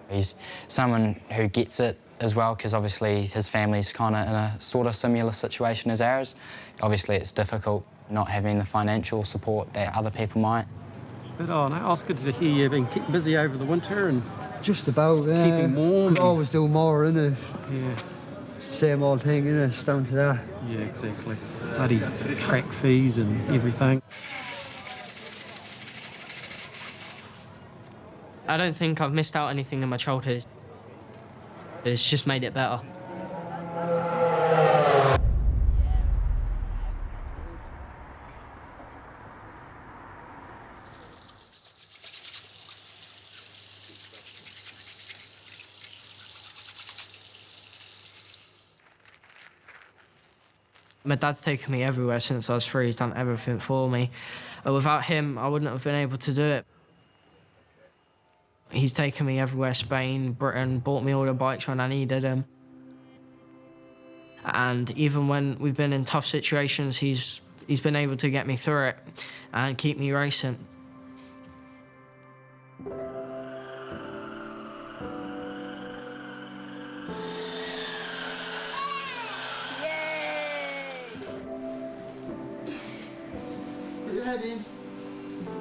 S19: He's someone who gets it as well, because obviously his family's kind of in a sort of similar situation as ours. Obviously it's difficult not having the financial support that other people might.
S24: But oh no, it's good to hear you've been keeping busy over the winter and
S22: just about
S24: keeping warm.
S22: Could always do more, innit?
S24: Yeah.
S22: Same old thing, innit? It's down to that.
S24: Yeah, exactly. Bloody track fees and everything.
S13: I don't think I've missed out anything in my childhood. It's just made it better. My dad's taken me everywhere since I was 3. He's done everything for me. Without him, I wouldn't have been able to do it. He's taken me everywhere, Spain, Britain, bought me all the bikes when I needed them. And even when we've been in tough situations, he's been able to get me through it and keep me racing.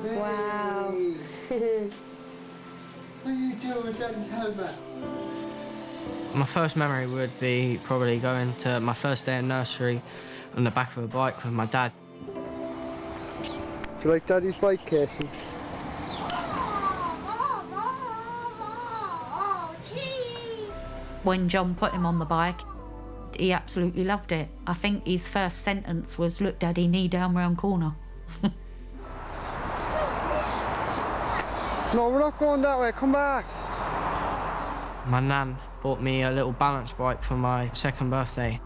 S14: Wow. What are you doing with Daddy's helmet?
S13: My first memory would be probably going to my first day in nursery on the back of a bike with my dad.
S22: Do you like Daddy's bike, Casey?
S20: When John put him on the bike, he absolutely loved it. I think his first sentence was, "Look, Daddy, knee down round corner."
S22: No, we're not going that way. Come back.
S13: My nan bought me a little balance bike for my 2nd birthday,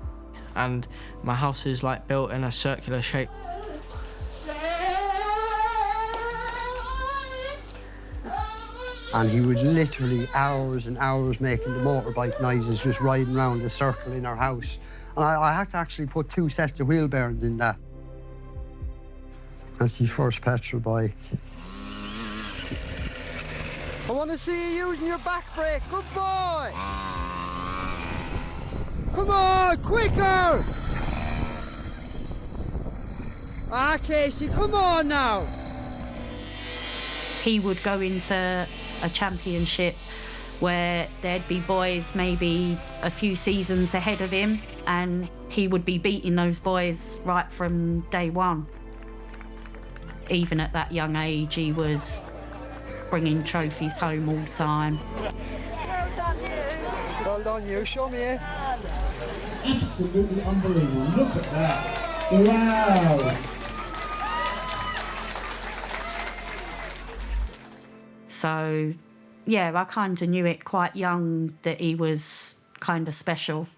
S13: and my house is like built in a circular shape.
S22: And he was literally hours and hours making the motorbike noises, just riding around the circle in our house. And I had to actually put 2 sets of wheel bearings in that. That's his first petrol bike. I want to see you using your back brake. Good boy. Come on, quicker. Ah, Casey, come on now.
S20: He would go into a championship where there'd be boys maybe a few seasons ahead of him, and he would be beating those boys right from day one. Even at that young age, he was bringing trophies home all the time.
S22: Well done, you. Show me it.
S14: Absolutely unbelievable. Look at that. Wow.
S20: So, yeah, I kind of knew it quite young that he was kind of special.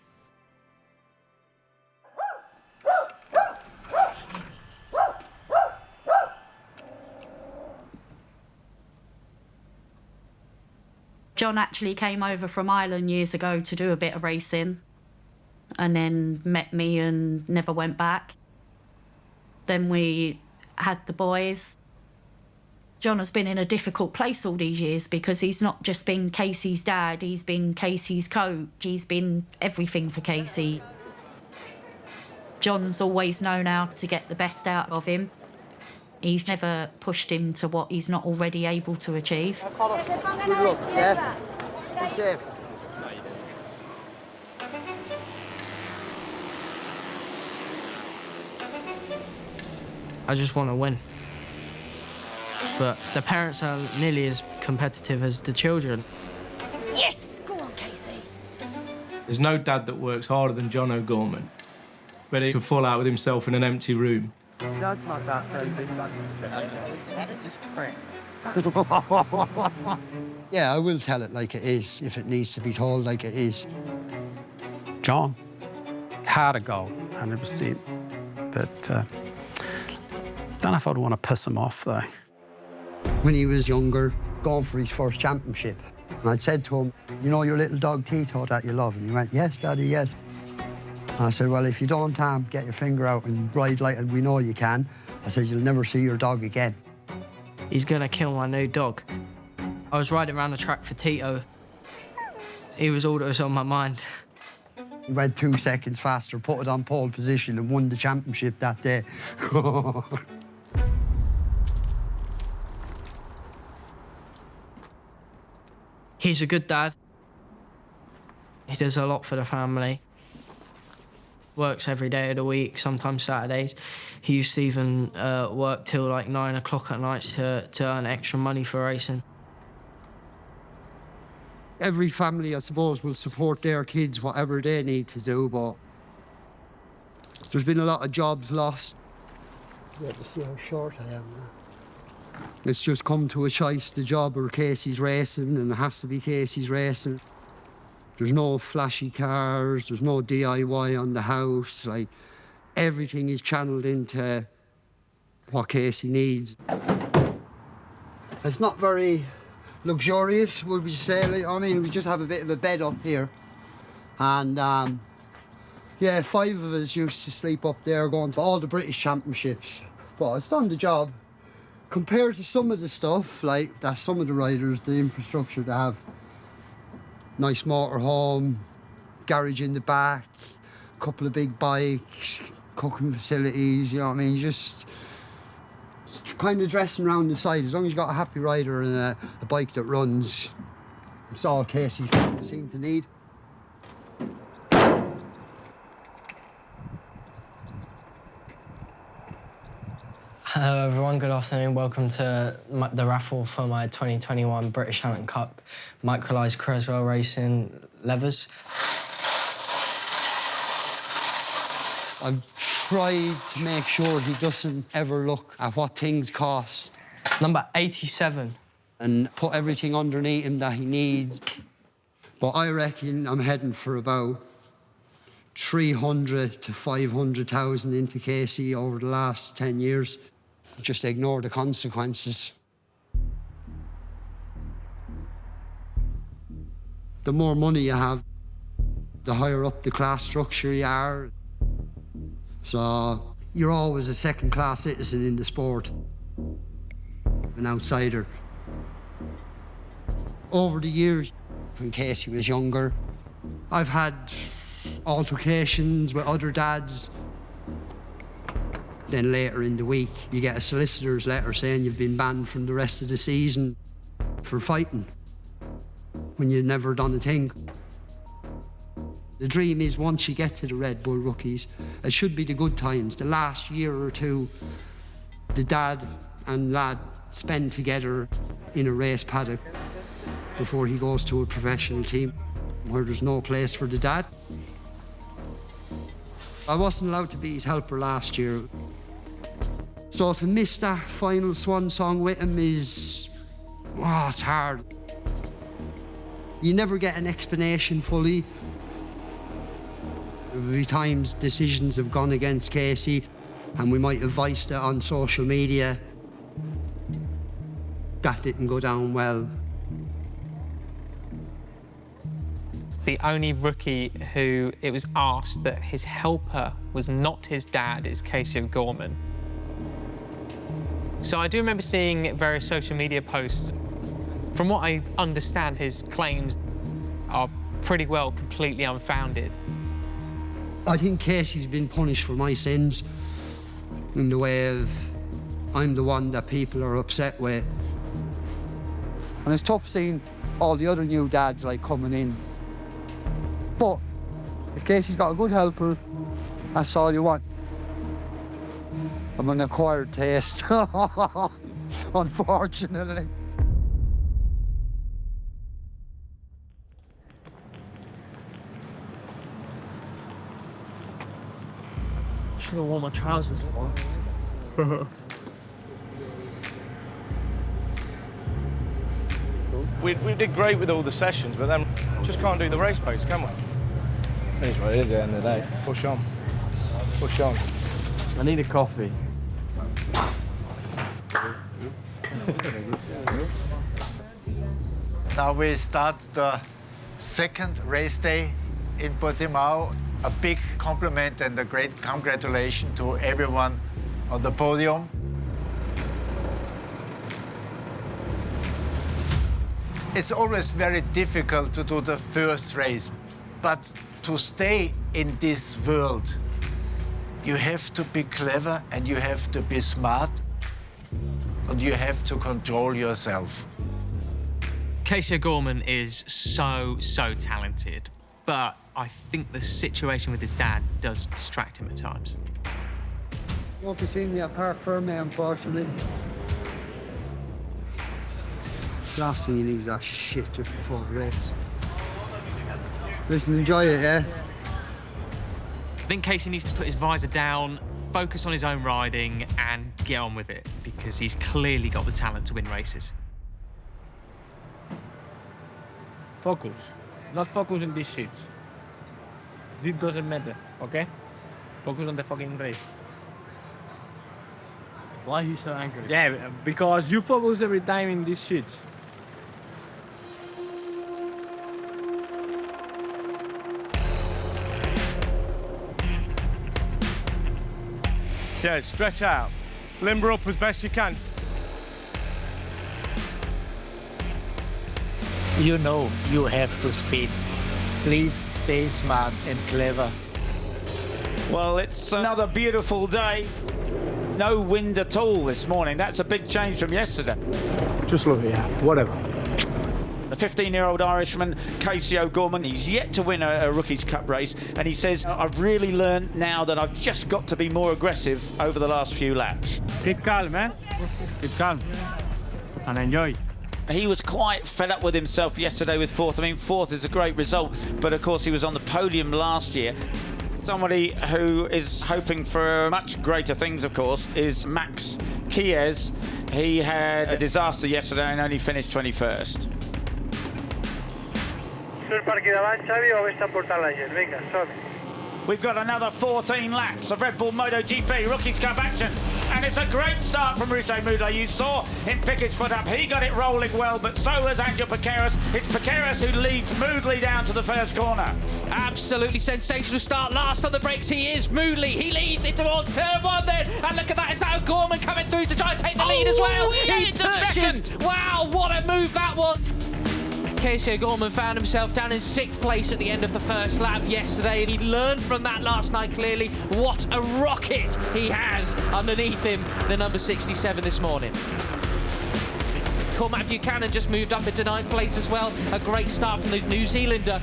S20: John actually came over from Ireland years ago to do a bit of racing, and then met me and never went back. Then we had the boys. John has been in a difficult place all these years because he's not just been Casey's dad, he's been Casey's coach, he's been everything for Casey. John's always known how to get the best out of him. He's never pushed him to what he's not already able to achieve.
S22: Good luck, yeah? Be safe.
S13: I just want to win. But the parents are nearly as competitive as the children.
S20: Yes! Go on, Casey.
S5: There's no dad that works harder than John O'Gorman, but he could fall out with himself in an empty room.
S15: Dad's not that very big, man. It's great.
S22: Yeah, I will tell it like it is, if it needs to be told like it is.
S24: John had a goal, 100%. But don't know if I'd want to piss him off, though.
S22: When he was younger, going for his first championship, and I said to him, you know your little dog Tito that you love? And he went, yes, Daddy, yes. And I said, well, if you don't get your finger out and ride like we know you can, I said, you'll never see your dog again.
S13: He's gonna kill my new dog. I was riding around the track for Tito. He was all that was on my mind.
S22: He went 2 seconds faster, put it on pole position and won the championship that day.
S13: He's a good dad. He does a lot for the family. Works every day of the week, sometimes Saturdays. He used to even work till like 9 o'clock at night to earn extra money for racing.
S22: Every family, I suppose, will support their kids, whatever they need to do, but there's been a lot of jobs lost. You have to see how short I am now. It's just come to a choice, the job or Casey's racing, and it has to be Casey's racing. There's no flashy cars, there's no DIY on the house, like, everything is channeled into what Casey needs. It's not very luxurious, would we say? Like, I mean, we just have a bit of a bed up here. And, yeah, 5 of us used to sleep up there going to all the British championships. But it's done the job. Compared to some of the stuff, like, that some of the riders, the infrastructure they have, nice motorhome, garage in the back, a couple of big bikes, cooking facilities, you know what I mean? Just kind of dressing around the side. As long as you've got a happy rider and a bike that runs, it's all Casey seemed to need.
S13: Hello everyone, good afternoon. Welcome to the raffle for my 2021 British Talent Cup Microlized Creswell Racing levers.
S22: I've tried to make sure he doesn't ever look at what things cost.
S13: Number 87.
S22: And put everything underneath him that he needs. But I reckon I'm heading for about 300 to 500,000 into Casey over the last 10 years. Just ignore the consequences. The more money you have, the higher up the class structure you are. So you're always a second-class citizen in the sport, an outsider. Over the years, when Casey was younger, I've had altercations with other dads. Then later in the week, you get a solicitor's letter saying you've been banned from the rest of the season for fighting when you've never done a thing. The dream is once you get to the Red Bull Rookies, it should be the good times. The last year or two, the dad and lad spend together in a race paddock before he goes to a professional team where there's no place for the dad. I wasn't allowed to be his helper last year. So to miss that final swan song with him is, it's hard. You never get an explanation fully. There will be times decisions have gone against Casey and we might have voiced it on social media. That didn't go down well.
S3: The only rookie who it was asked that his helper was not his dad is Casey O'Gorman. So I do remember seeing various social media posts. From what I understand, his claims are pretty well completely unfounded.
S22: I think Casey's been punished for my sins in the way of I'm the one that people are upset with. And it's tough seeing all the other new dads like coming in. But if Casey's got a good helper, that's all you want. I'm an acquired taste, unfortunately.
S15: Should have worn my trousers for.
S24: We did great with all the sessions, but then just can't do the race pace, can we? It is what it is at the end of the day. Push on. Push on.
S17: I need a coffee.
S4: Now we start the second race day in Portimão. A big compliment and a great congratulations to everyone on the podium. It's always very difficult to do the first race, but to stay in this world, you have to be clever and you have to be smart and you have to control yourself.
S3: Casey O'Gorman is so talented, but I think the situation with his dad does distract him at times.
S22: You won't be seeing me at Park Ferme, unfortunately. Last thing you need is that shit just before the race. Listen, enjoy it, yeah?
S3: I think Casey needs to put his visor down, focus on his own riding, and get on with it, because he's clearly got the talent to win races.
S17: Focus. Not focus on this shit. This doesn't matter, okay? Focus on the fucking race.
S15: Why are you so angry?
S17: Yeah, because you focus every time in this shit.
S24: Yeah, stretch out. Limber up as best you can.
S8: You know you have to speed. Please stay smart and clever.
S2: Well, it's another beautiful day. No wind at all this morning. That's a big change from yesterday.
S24: Just look at you, whatever.
S2: The 15-year-old Irishman, Casey O'Gorman, he's yet to win a Rookies Cup race, and he says, I've really learned now that I've just got to be more aggressive over the last few laps.
S15: Keep calm, man. Keep calm. And enjoy.
S2: He was quite fed up with himself yesterday with fourth. I mean, fourth is a great result, but of course he was on the podium last year. Somebody who is hoping for much greater things, of course, is Max Chies. He had a disaster yesterday and only finished 21st. We've got another 14 laps of Red Bull Motogp Rookies Cup action. And it's a great start from Rusey Moodley. You saw him pick his foot up. He got it rolling well, but so has Angel Piqueras. It's Piqueras who leads Moodley down to the first corner.
S9: Absolutely sensational start. Last on the brakes, he is Moodley. He leads it towards turn one then. And look at that, it's now Gorman coming through to try and take the lead as well. He pushes. Wow, what a move that was. Casey O'Gorman found himself down in 6th place at the end of the first lap yesterday, and he learned from that last night clearly what a rocket he has underneath him, the number 67 this morning. Cormac Buchanan just moved up into 9th place as well. A great start from the New Zealander.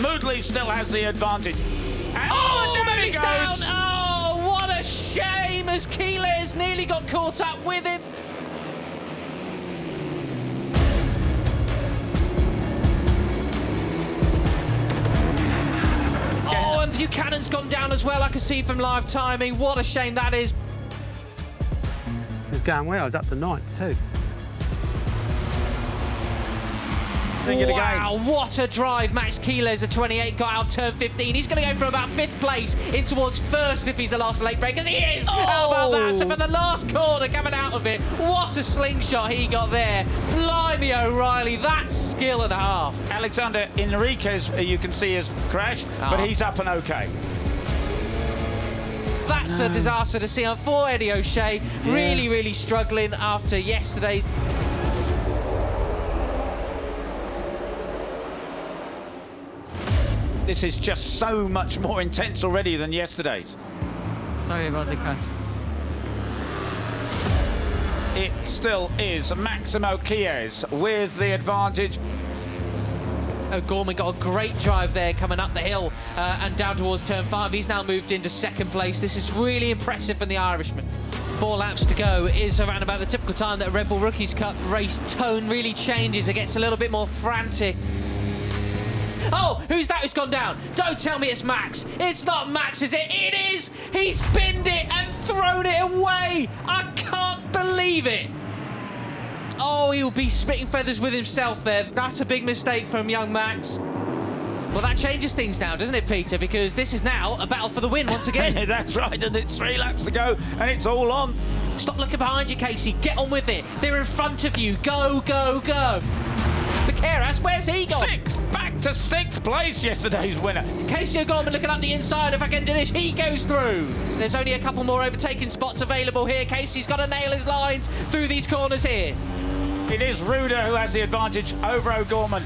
S2: Moodley still has the advantage. And
S9: Moodley's down! Oh, what a shame, as Keeles nearly got caught up with him. And Buchanan's gone down as well, I can see from live timing. What a shame that is.
S24: It's going well, it's up to 9th too.
S9: Wow, what a drive. Max Keeles, a 28, got out turn 15. He's going to go from about 5th place in towards 1st if he's the last late breakers. He is! Oh. How about that? So for the last corner coming out of it, what a slingshot he got there. Blimey O'Reilly, that's skill and a half.
S2: Alexander Enriquez, you can see his crash, but he's up and okay.
S9: That's a disaster to see on for Eddie O'Shea. Yeah. Really struggling after yesterday.
S2: This is just so much more intense already than yesterday's.
S17: Sorry about the crash.
S2: It still is Maximo Chies with the advantage.
S9: O'Gorman got a great drive there coming up the hill and down towards turn 5. He's now moved into second place. This is really impressive from the Irishman. 4 laps to go is around about the typical time that a Red Bull Rookies Cup race tone really changes. It gets a little bit more frantic. Oh, who's that who's gone down? Don't tell me it's Max. It's not Max, is it? It is! He's binned it and thrown it away! I can't believe it! Oh, he'll be spitting feathers with himself there. That's a big mistake from young Max. Well, that changes things now, doesn't it, Peter? Because this is now a battle for the win once again.
S2: That's right, and it's 3 laps to go, and it's all on.
S9: Stop looking behind you, Casey. Get on with it. They're in front of you. Go, go, go. Vaqueras, where's he gone?
S2: 6th, back to 6th place, yesterday's winner.
S9: Casey O'Gorman looking up the inside. If I can do this, he goes through. There's only a couple more overtaking spots available here. Casey's got to nail his lines through these corners here.
S2: It is Ruda who has the advantage over O'Gorman.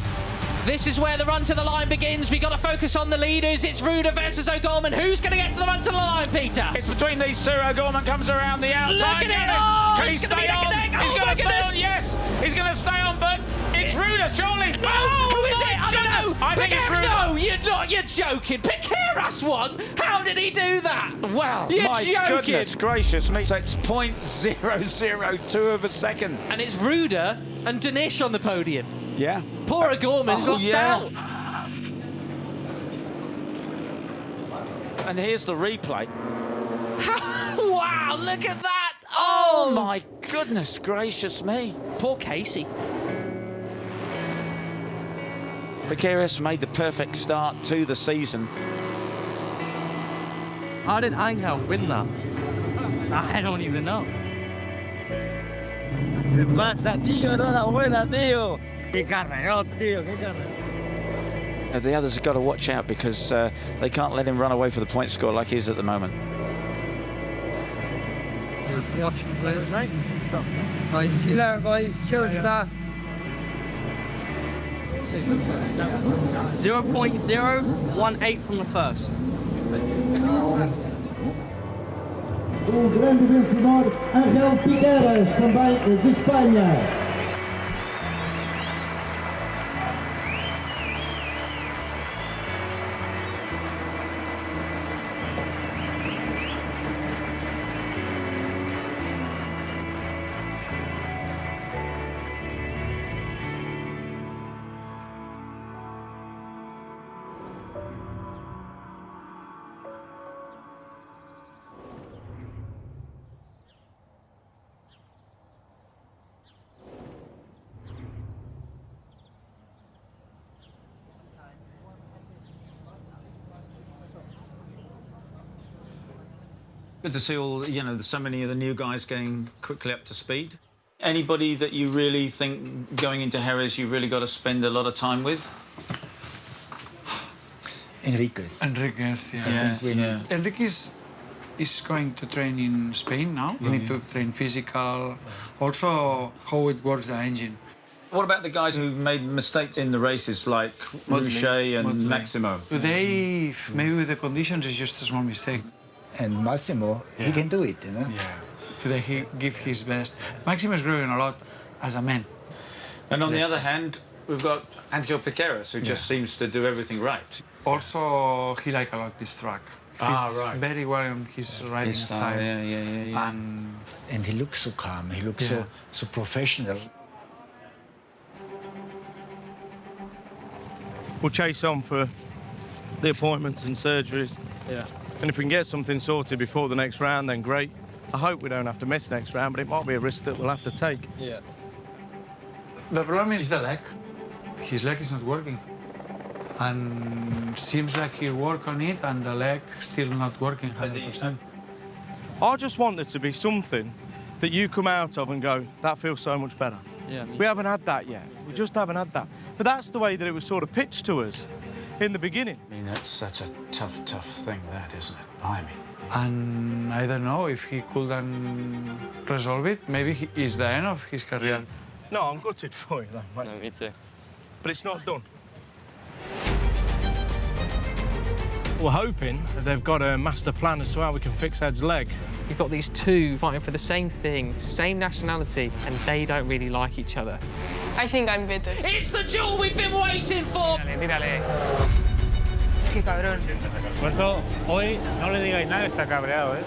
S9: This is where the run to the line begins. We've got to focus on the leaders. It's Ruda versus O'Gorman. Who's going to get to the run to the line, Peter?
S2: It's between these two. O'Gorman comes around the outside.
S9: Look at it! Oh,
S2: Can he
S9: it's
S2: stay on? He's going to stay on, yes. He's going to stay on, but it's Ruda, surely.
S9: No, who is it? I don't know.
S2: I think it's Ruda.
S9: No, you're not. You're joking. Piqueras won. How did he do that?
S2: Well,
S9: you're
S2: my
S9: joking.
S2: goodness gracious me. So it's 0.002 of a second.
S9: And it's Ruda and Danish on the podium.
S2: Yeah.
S9: Poor O'Gorman's lost out.
S2: And here's the replay.
S9: Wow, look at that.
S2: Oh, my goodness gracious me.
S9: Poor Casey.
S2: Piqueras made the perfect start to the season.
S17: How did Angel win that? I don't even know.
S8: ¿Qué pasa, tío? No la buena, tío. Qué carrerón, tío, qué carrerón.
S2: The others have got to watch out because they can't let him run away for the point score like he is at the moment.
S8: Just watch the players, right? Right, see you later, guys. Cheers to that.
S17: 0.018 from the first.
S14: O grande vencedor, Angel Piqueras, também de Espanha.
S2: Good to see all, so many of the new guys getting quickly up to speed. Anybody that you really think going into Jerez you really got to spend a lot of time with?
S1: Enriquez, yeah. Enriquez is going to train in Spain now. You need to train physical, also how it works the engine.
S2: What about the guys who made mistakes in the races like Boucher and Maximo?
S1: Today, maybe with the conditions, it's just a small mistake.
S4: And Massimo, he can do it,
S1: Yeah. Today he gives his best. Maximo is growing a lot as a man.
S2: And on the other hand, we've got Angel Piqueras, who just seems to do everything right.
S1: Also, he likes a lot this track. Fits
S2: right.
S1: very well on his riding style.
S2: Yeah.
S4: And he looks so calm, he looks so professional.
S24: We'll chase on for the appointments and surgeries.
S17: Yeah.
S24: And if we can get something sorted before the next round, then great. I hope we don't have to miss next round, but it might be a risk that we'll have to take.
S17: Yeah.
S1: The problem is the leg. His leg is not working. And seems like he worked on it and the leg still not working 100%.
S24: I just want there to be something that you come out of and go, that feels so much better.
S17: Yeah.
S24: We haven't had that yet. We just haven't had that. But that's the way that it was sort of pitched to us in the beginning.
S2: I mean, that's a tough thing, that, isn't it? Blimey.
S1: And I don't know if he couldn't resolve it. Maybe it's the end of his career.
S24: No, I'm gutted for you, though, mate.
S17: No, me too.
S24: But it's not done. We're hoping that they've got a master plan as to how we can fix Ed's leg.
S3: You've got these two fighting for the same thing, same nationality, and they don't really like each other.
S10: I think I'm better.
S9: It's the duel we've been waiting for!
S10: Tírale. Qué cabrón.
S16: Puerto, hoy no le digáis nada, está cabreado, ¿eh?